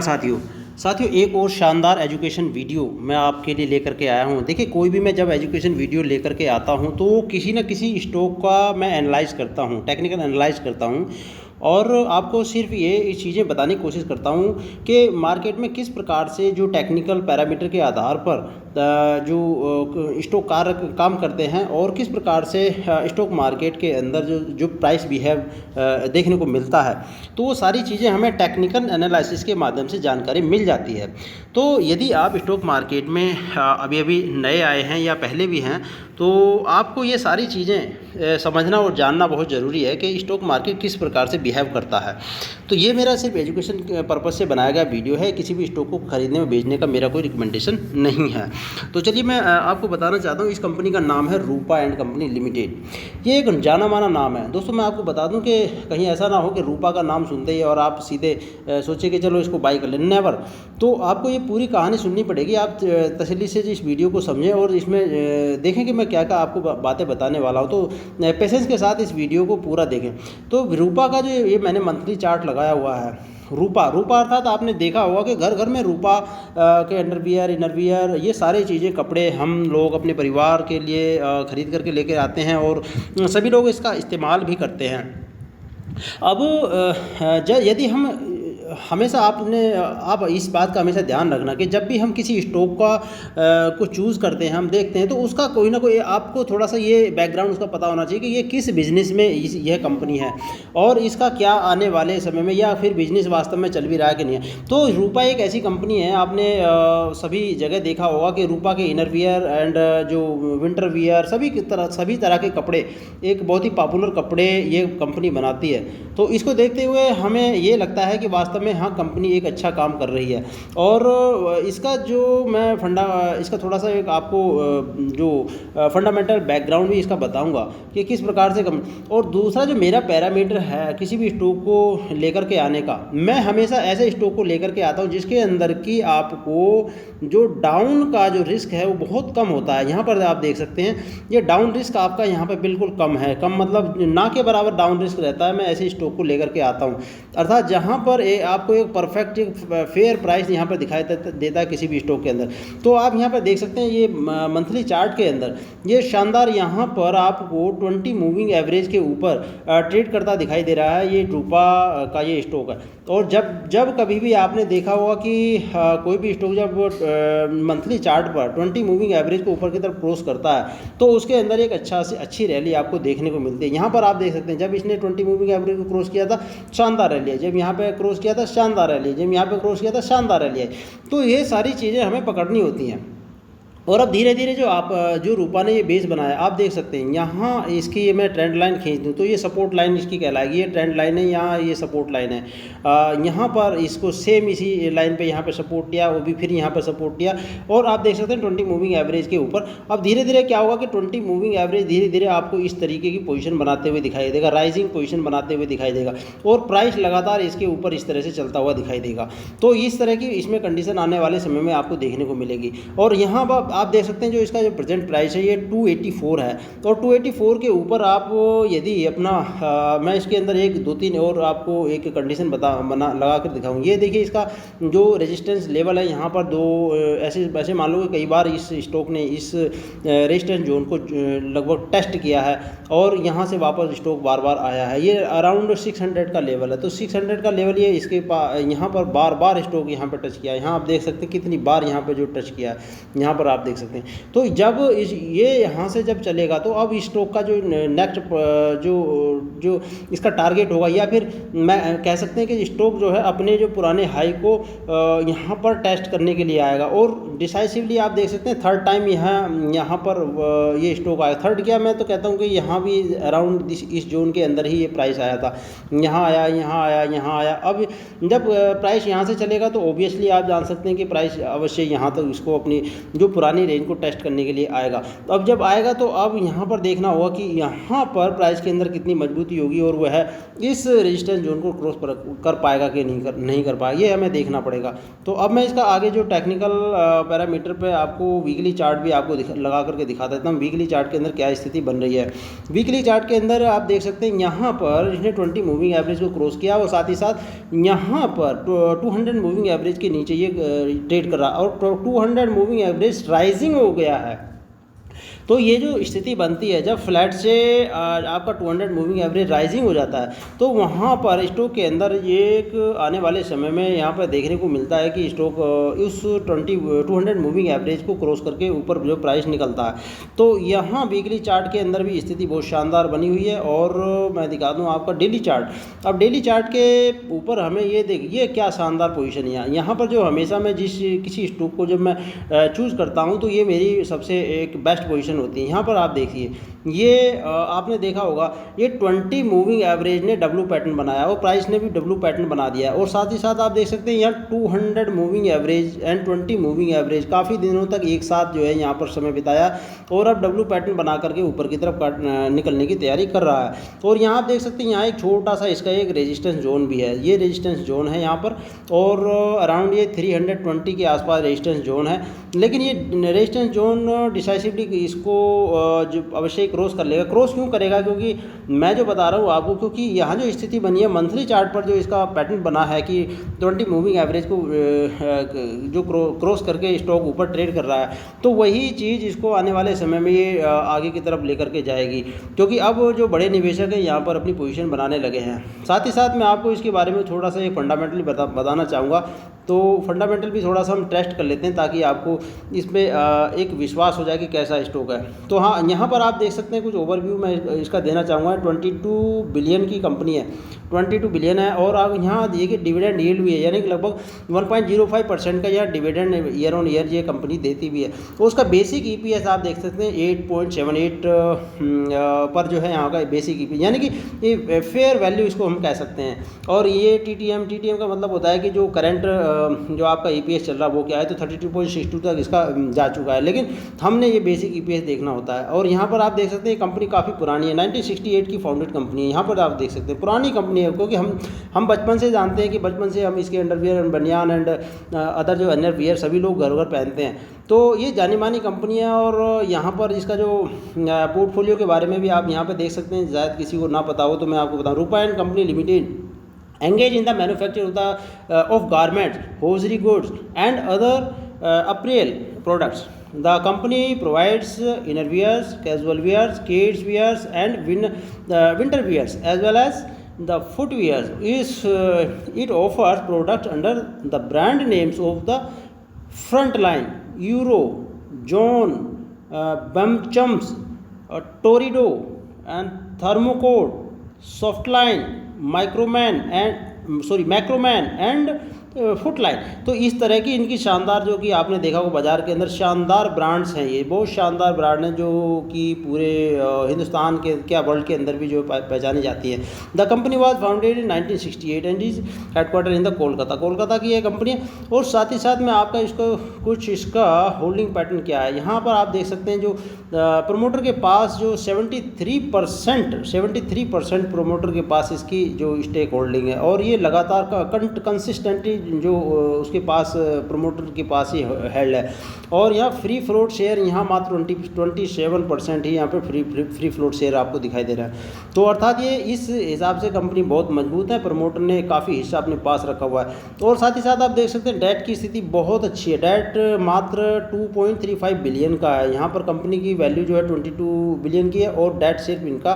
साथियों साथियों एक और शानदार एजुकेशन वीडियो मैं आपके लिए लेकर के आया हूं। देखिए, कोई भी मैं जब एजुकेशन वीडियो लेकर के आता हूं तो किसी न किसी स्टॉक का मैं एनालाइज करता हूं, टेक्निकल एनालाइज करता हूं और आपको सिर्फ ये चीज़ें बताने की कोशिश करता हूं कि मार्केट में किस प्रकार से जो टेक्निकल पैरामीटर के आधार पर जो स्टॉक काम करते हैं और किस प्रकार से स्टॉक मार्केट के अंदर जो प्राइस बिहेव देखने को मिलता है। तो वो सारी चीज़ें हमें टेक्निकल एनालिसिस के माध्यम से जानकारी मिल जाती है। तो यदि आप स्टॉक मार्केट में अभी अभी नए आए हैं या पहले भी हैं तो आपको ये सारी चीज़ें समझना और जानना बहुत ज़रूरी है कि स्टॉक मार्केट किस प्रकार से बिहेव करता है। तो ये मेरा सिर्फ एजुकेशन पर्पज़ से बनाया गया वीडियो है, किसी भी स्टॉक को खरीदने में बेचने का मेरा कोई रिकमेंडेशन नहीं है। तो चलिए मैं आपको बताना चाहता हूँ, इस कंपनी का नाम है रूपा एंड कंपनी लिमिटेड। ये एक जाना माना नाम है दोस्तों। मैं आपको बता दूं कि कहीं ऐसा ना हो कि रूपा का नाम सुनते ही और आप सीधे सोचे कि चलो इसको बाई कर लें, नेवर। तो आपको ये पूरी कहानी सुननी पड़ेगी, आप तसल्ली से इस वीडियो को समझें और इसमें देखें कि मैं क्या क्या आपको बातें बताने वाला हूँ। तो पेशेंस के साथ इस वीडियो को पूरा देखें। तो रूपा का जो ये मैंने मंथली चार्ट लगाया हुआ है, रूपा अर्थात आपने देखा होगा कि घर घर में रूपा के अंडरवियर, इनरवियर, ये सारी चीज़ें, कपड़े हम लोग अपने परिवार के लिए ख़रीद करके लेके आते हैं और सभी लोग इसका इस्तेमाल भी करते हैं। अब यदि हम हमेशा आप इस बात का हमेशा ध्यान रखना कि जब भी हम किसी स्टॉक को चूज़ करते हैं, हम देखते हैं तो उसका कोई ना कोई आपको थोड़ा सा ये बैकग्राउंड उसका पता होना चाहिए कि ये किस बिज़नेस में यह कंपनी है और इसका क्या आने वाले समय में या फिर बिज़नेस वास्तव में चल भी रहा है कि नहीं है। तो रूपा एक ऐसी कंपनी है, आपने सभी जगह देखा होगा कि रूपा के इनरवियर एंड जो विंटर वियर सभी तरह के कपड़े, एक बहुत ही पॉपुलर कपड़े ये कंपनी बनाती है। तो इसको देखते हुए हमें ये लगता है कि वास्तव में हाँ, कंपनी एक अच्छा काम कर रही है। और इसका जो मैं इसका थोड़ा सा एक आपको जो फंडामेंटल बैकग्राउंड भी इसका बताऊंगा कि किस प्रकार से और दूसरा जो मेरा पैरामीटर है किसी भी स्टॉक को लेकर के आने का, मैं हमेशा ऐसे स्टॉक को लेकर के आता हूं जिसके अंदर की आपको जो डाउन का जो रिस्क है वो बहुत कम होता है। यहाँ पर आप देख सकते हैं ये डाउन रिस्क आपका यहाँ पर बिल्कुल कम है, कम मतलब ना के बराबर डाउन रिस्क रहता है। मैं ऐसे स्टॉक को लेकर के आता हूँ, अर्थात जहाँ पर आपको एक परफेक्ट एक फेयर प्राइस यहाँ पर दिखाई देता है किसी भी स्टॉक के अंदर। तो आप यहाँ पर देख सकते हैं ये मंथली चार्ट के अंदर ये शानदार यहाँ पर आपको 20 मूविंग एवरेज के ऊपर ट्रेड करता दिखाई दे रहा है। ये रूपा का ये स्टॉक है। और जब कभी भी आपने देखा होगा कि कोई भी स्टॉक जब मंथली चार्ट पर 20 मूविंग एवरेज को ऊपर की तरफ क्रॉस करता है तो उसके अंदर एक अच्छी रैली आपको देखने को मिलती है। यहाँ पर आप देख सकते हैं जब इसने 20 मूविंग एवरेज को क्रॉस किया था, शानदार रैली है। जब यहाँ पे क्रॉस किया था, शानदार रैली है। जब यहाँ पे क्रॉस किया था, शानदार रैली है। तो ये सारी चीज़ें हमें पकड़नी होती हैं। और अब धीरे धीरे जो रूपा ने ये बेस बनाया, आप देख सकते हैं यहाँ इसकी ये मैं ट्रेंड लाइन खींच दूँ तो ये सपोर्ट लाइन इसकी कहलाएगी। ये ट्रेंड लाइन है, यहाँ ये सपोर्ट लाइन है। यहाँ पर इसको सेम इसी लाइन पे यहाँ पे सपोर्ट दिया, वो भी फिर यहाँ पे सपोर्ट दिया और आप देख सकते हैं 20 मूविंग एवरेज के ऊपर। अब धीरे धीरे क्या होगा कि 20 मूविंग एवरेज धीरे धीरे आपको इस तरीके की पोजीशन बनाते हुए दिखाई देगा, राइजिंग पोजीशन बनाते हुए दिखाई देगा और प्राइस लगातार इसके ऊपर इस तरह से चलता हुआ दिखाई देगा। तो इस तरह की इसमें कंडीशन आने वाले समय में आपको देखने को मिलेगी। और यहाँ पर आप देख सकते हैं जो इसका जो प्रेजेंट प्राइस है ये 284 है और 284 के ऊपर आप यदि अपना मैं इसके अंदर एक दो तीन और आपको एक कंडीशन लगा कर दिखाऊँ। ये देखिए इसका जो रेजिस्टेंस लेवल है यहाँ पर दो ऐसे मान लो कि कई बार इस स्टॉक ने इस रेजिस्टेंस जोन को लगभग टेस्ट किया है और यहाँ से वापस स्टॉक बार बार आया है। ये अराउंड 600 का लेवल है। तो 600 का लेवल ये इसके यहाँ पर बार बार स्टॉक यहाँ पर टच किया है। यहाँ आप देख सकते हैं कितनी बार यहाँ पर जो टच किया है, यहाँ पर आप देख सकते हैं। तो जब ये यहाँ से जब चलेगा तो अब स्टॉक का जो नेक्स्ट जो इसका टारगेट होगा या फिर मैं कह सकते हैं कि स्टॉक जो है अपने जो पुराने हाई को यहाँ पर टेस्ट करने के लिए आएगा और डिसाइसिवली आप देख सकते हैं थर्ड टाइम यहाँ पर ये स्टॉक आया। थर्ड क्या, मैं तो कहता हूँ कि यहाँ भी अराउंड इस जोन के अंदर ही ये प्राइस आया था। यहाँ आया, यहाँ आया, यहाँ आया। अब जब प्राइस यहाँ से चलेगा तो ऑब्वियसली आप जान सकते हैं कि प्राइस अवश्य यहाँ तक इसको अपनी जो पुरानी पुरानी रेंज को टेस्ट करने के लिए आएगा। तो अब जब आएगा तो अब यहाँ पर देखना होगा कि यहाँ पर प्राइस के अंदर कितनी मजबूती होगी और वह इस रेजिस्टेंस जोन को क्रॉस कर पाएगा कि नहीं कर पाएगा, ये हमें देखना पड़ेगा। तो अब मैं इसका आगे जो टेक्निकल पैरामीटर पे आपको वीकली चार्ट भी आपको लगा करके दिखा देता हूँ वीकली चार्ट के अंदर क्या स्थिति बन रही है। वीकली चार्ट के अंदर आप देख सकते हैं यहाँ पर इसने 20 मूविंग एवरेज को क्रॉस किया और साथ ही साथ यहाँ पर 200 मूविंग एवरेज के नीचे ये ट्रेड कर रहा और 200 मूविंग एवरेज राइजिंग हो गया है। तो ये जो स्थिति बनती है जब फ्लैट से आपका 200 मूविंग एवरेज राइजिंग हो जाता है तो वहाँ पर स्टॉक के अंदर ये एक आने वाले समय में यहाँ पर देखने को मिलता है कि स्टॉक उस 200 मूविंग एवरेज को क्रॉस करके ऊपर जो प्राइस निकलता है। तो यहाँ वीकली चार्ट के अंदर भी स्थिति बहुत शानदार बनी हुई है। और मैं दिखा दूँ आपका डेली चार्ट। अब डेली चार्ट के ऊपर हमें ये देखिए क्या शानदार पोजीशन है। यहाँ पर जो हमेशा मैं किसी स्टॉक को जब मैं चूज़ करता हूँ तो ये मेरी सबसे एक बेस्ट पोजीशन होती है। यहाँ पर आप देखिए ये आपने देखा होगा ये 20 मूविंग एवरेज ने डब्ल्यू पैटर्न बनाया और प्राइस ने भी डब्ल्यू पैटर्न बना दिया और साथ ही साथ आप देख सकते हैं यहाँ 200 moving average and 20 moving average काफ़ी दिनों तक एक साथ जो है यहाँ पर समय बिताया और अब डब्ल्यू पैटर्न बना करके ऊपर की तरफ निकलने की तैयारी कर रहा है। और यहाँ आप देख सकते हैं यहाँ एक छोटा सा इसका एक रेजिस्टेंस जोन भी है, ये रेजिस्टेंस जोन है यहाँ पर और अराउंड ये 320 के आसपास रेजिस्टेंस जोन है। लेकिन ये रेजिस्टेंस जोन डिसाइसिवली इसको जो अवश्य क्रॉस कर लेगा। क्रॉस क्यों करेगा? क्योंकि मैं जो बता रहा हूँ आपको, क्योंकि यहाँ जो स्थिति बनी है मंथली चार्ट पर जो इसका पैटर्न बना है कि 20 मूविंग एवरेज को जो क्रॉस करके स्टॉक ऊपर ट्रेड कर रहा है तो वही चीज़ इसको आने वाले समय में ये आगे की तरफ लेकर के जाएगी। क्योंकि अब जो बड़े निवेशक हैं यहाँ पर अपनी पोजीशन बनाने लगे हैं। साथ ही साथ मैं आपको इसके बारे में थोड़ा सा एक फंडामेंटली बताना चाहूँगा। तो फंडामेंटल भी थोड़ा सा हम टेस्ट कर लेते हैं ताकि आपको इसमें एक विश्वास हो जाए कि कैसा स्टॉक है। तो हाँ, यहाँ पर आप देख सकते हैं कुछ ओवरव्यू मैं इसका देना चाहूँगा। 22 बिलियन की कंपनी है, 22 बिलियन है और आप यहाँ देखिए डिविडेंड यील्ड भी है, यानी कि लगभग 1.05% का यह डिविडेंड ईयर ऑन ईयर ये कंपनी देती भी है। तो उसका बेसिक ईपीएस आप देख सकते हैं 8.78 पर जो है यहाँ का बेसिक ईपीएस, यानी कि ये फेयर वैल्यू इसको हम कह सकते हैं। और ये टीटीएम का मतलब होता है कि जो करंट जो आपका ईपीएस चल रहा है वो क्या है, तो 32.62 तक इसका जा चुका है। लेकिन हमने ये बेसिक ईपीएस देखना होता है। और यहाँ पर आप देख सकते हैं कंपनी काफ़ी पुरानी है, 1968 की फाउंडेड कंपनी है। यहाँ पर आप देख सकते हैं पुरानी कंपनी है, क्योंकि हम बचपन से जानते हैं कि बचपन से हम इसके अंडरवियर एंड बनियान एंड अदर जो अंडरवियर सभी लोग घर घर पहनते हैं। तो ये जानी मानी कंपनी है। और यहाँ पर इसका जो पोर्टफोलियो के बारे में भी आप यहाँ पर देख सकते हैं, शायद किसी को ना पता हो तो मैं आपको बताऊँ। Rupa and company limited engage in the manufacture of garments, hosiery goods and other apparel products. The company provides innerwears, casual wears, kids wears and winter wears as well as the footwears. It offers products under the brand names of the Frontline, Euro, John, Bumchums, Torido and Thermocode, Softline, Macroman and Footline. तो इस तरह की इनकी शानदार जो कि आपने देखा हो बाज़ार के अंदर शानदार ब्रांड्स हैं, ये बहुत शानदार ब्रांड हैं जो कि पूरे हिंदुस्तान के क्या वर्ल्ड के अंदर भी जो पहचानी जाती है। The company was founded in 1968 and is headquarter in the Kolkata की ये कंपनी है। और साथ ही साथ में आपका इसका होल्डिंग पैटर्न क्या है, यहाँ पर आप देख सकते हैं जो प्रमोटर के पास जो 73% प्रमोटर के पास इसकी जो स्टेक होल्डिंग है। और ये लगातार कंसिस्टेंटली जो उसके पास प्रमोटर के पास ही हेल्ड है। और यहाँ फ्री फ्लोट शेयर यहाँ मात्र 27% ही यहाँ पे फ्री फ्लोट शेयर आपको दिखाई दे रहा है। तो अर्थात ये इस हिसाब से कंपनी बहुत मजबूत है, प्रमोटर ने काफ़ी हिस्सा अपने पास रखा हुआ है। और साथ ही साथ आप देख सकते हैं डेट की स्थिति बहुत अच्छी है, डेट मात्र 2.35 बिलियन का है। यहाँ पर कंपनी की वैल्यू जो है 22 बिलियन की है और डेट सिर्फ इनका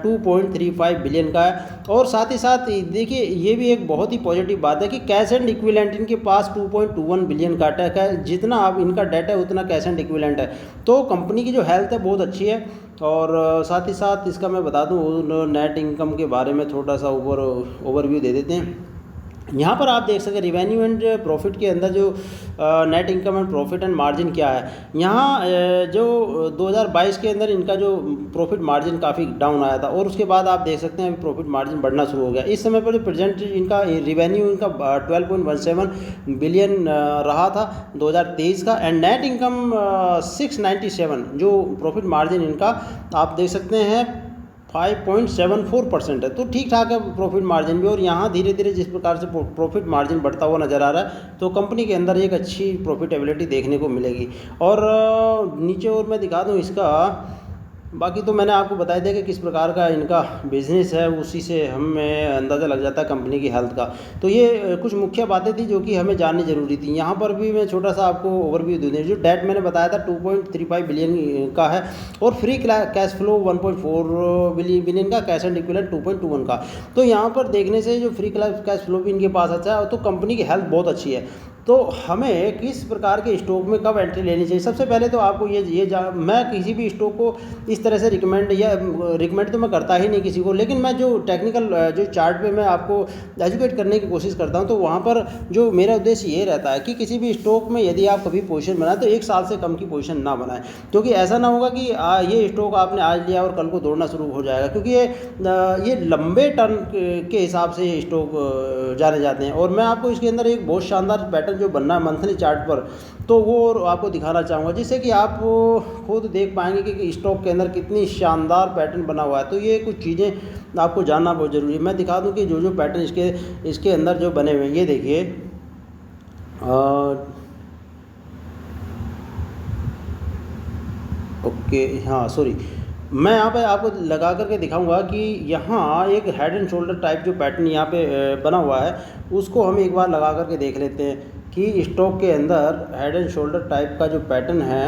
2.35 बिलियन का है। और साथ ही साथ देखिए ये भी एक बहुत ही पॉजिटिव बात है कि कैश एंड इक्विवेलेंट इनके पास 2.21 बिलियन का डेट है, जितना आप इनका डेट है उतना कैश एंड इक्विवेलेंट है। तो कंपनी की जो हेल्थ है बहुत अच्छी है। और साथ ही साथ इसका मैं बता दूं नेट इनकम के बारे में थोड़ा सा ओवरव्यू दे देते हैं। यहाँ पर आप देख सकते रिवेन्यू एंड प्रॉफिट के अंदर जो net income and profit and margin क्या है। यहाँ जो 2022 के अंदर इनका जो प्रॉफिट मार्जिन काफ़ी डाउन आया था और उसके बाद आप देख सकते हैं अभी प्रॉफिट मार्जिन बढ़ना शुरू हो गया। इस समय पर जो प्रेजेंट इनका रिवेन्यू इनका 12.17 बिलियन रहा था 2023 का, एंड नेट इनकम 697, जो प्रॉफिट मार्जिन इनका आप देख सकते हैं 5.74% है। तो ठीक ठाक है प्रॉफिट मार्जिन भी। और यहाँ धीरे धीरे जिस प्रकार से प्रॉफिट मार्जिन बढ़ता हुआ नज़र आ रहा है तो कंपनी के अंदर एक अच्छी प्रॉफिटेबिलिटी देखने को मिलेगी। और नीचे और मैं दिखा दूँ इसका, बाकी तो मैंने आपको बताया दिया कि किस प्रकार का इनका बिज़नेस है, उसी से हमें अंदाज़ा लग जाता है कंपनी की हेल्थ का। तो ये कुछ मुख्य बातें थी जो कि हमें जाननी ज़रूरी थी। यहाँ पर भी मैं छोटा सा आपको ओवरव्यू दे दूँ। जो डेट मैंने बताया था 2.35 बिलियन का है और फ्री कैश फ्लो 1.4 बिलियन का, कैश एंड इक्विवेलेंट 2.21 का। तो यहाँ पर देखने से जो फ्री कैश फ्लो भी इनके पास अच्छा है तो कंपनी की हेल्थ बहुत अच्छी है। तो हमें किस प्रकार के स्टॉक में कब एंट्री लेनी चाहिए, सबसे पहले तो आपको मैं किसी भी स्टॉक को इस तरह से रिकमेंड तो मैं करता ही नहीं किसी को, लेकिन मैं जो टेक्निकल जो चार्ट पे मैं आपको एजुकेट करने की कोशिश करता हूं तो वहां पर जो मेरा उद्देश्य ये रहता है कि किसी भी स्टॉक में यदि आप कभी पोजीशन बनाए तो 1 साल से कम की पोजीशन ना बनाएं, क्योंकि ऐसा ना होगा कि ये स्टॉक आपने आज लिया और कल को दौड़ना शुरू हो जाएगा, क्योंकि ये लंबे टर्म के हिसाब से ये स्टॉक जाने जाते हैं। और मैं आपको इसके अंदर एक बहुत शानदार पैटर्न जो बनना है मंथली चार्ट पर, तो वो आपको दिखाना चाहूँगा जिससे कि आप खुद देख पाएंगे कि स्टॉक के अंदर कितनी शानदार पैटर्न बना हुआ है। तो ये कुछ चीज़ें आपको जानना बहुत ज़रूरी है। मैं दिखा दूं कि जो जो पैटर्न इसके अंदर जो बने हुए हैं, ये देखिए ओके, हाँ सॉरी, मैं यहाँ पे आपको लगा करके दिखाऊंगा कि यहाँ एक हेड एंड शोल्डर टाइप जो पैटर्न यहाँ पे बना हुआ है उसको हम एक बार लगा करके देख लेते हैं कि स्टॉक के अंदर हेड एंड शोल्डर टाइप का जो पैटर्न है,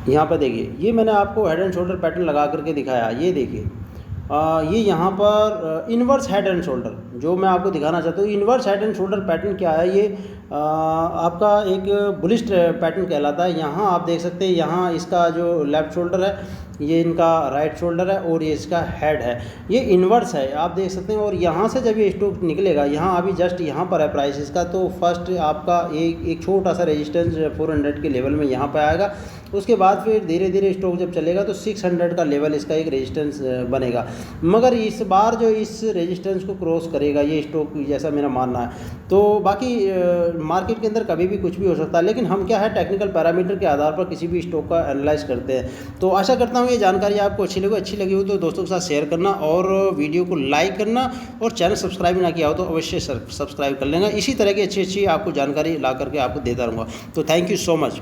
यहाँ पर देखिए, ये मैंने आपको हेड एंड शोल्डर पैटर्न लगा करके दिखाया। ये देखिए ये यहाँ पर इन्वर्स हेड एंड शोल्डर जो मैं आपको दिखाना चाहता हूँ। Inverse head and shoulder pattern क्या है, ये आपका एक बुलिश पैटर्न कहलाता है। यहाँ आप देख सकते हैं, यहाँ इसका जो लेफ्ट शोल्डर है, ये इनका राइट शोल्डर है और ये इसका हेड है, ये इन्वर्स है आप देख सकते हैं। और यहाँ से जब ये स्टॉक निकलेगा, यहाँ अभी जस्ट यहाँ पर है प्राइस इसका, तो फर्स्ट आपका एक छोटा सा रेजिस्टेंस 400 के लेवल में यहाँ पर आएगा। उसके बाद फिर धीरे धीरे स्टॉक जब चलेगा तो 600 का लेवल इसका एक रेजिस्टेंस बनेगा। मगर इस बार जो इस रेजिस्टेंस को क्रॉस करेगा ये स्टॉक, जैसा मेरा मानना है। तो बाकी मार्केट के अंदर कभी भी कुछ भी हो सकता है, लेकिन हम क्या है टेक्निकल पैरामीटर के आधार पर किसी भी स्टॉक का एनालाइज करते हैं। तो आशा करता हूँ ये जानकारी आपको अच्छी लगी हो तो दोस्तों के साथ शेयर करना और वीडियो को लाइक करना, और चैनल सब्सक्राइब ना किया हो तो अवश्य सब्सक्राइब कर लेना। इसी तरह की अच्छी आपको जानकारी ला करके आपको देता रहूँगा। तो थैंक यू सो मच।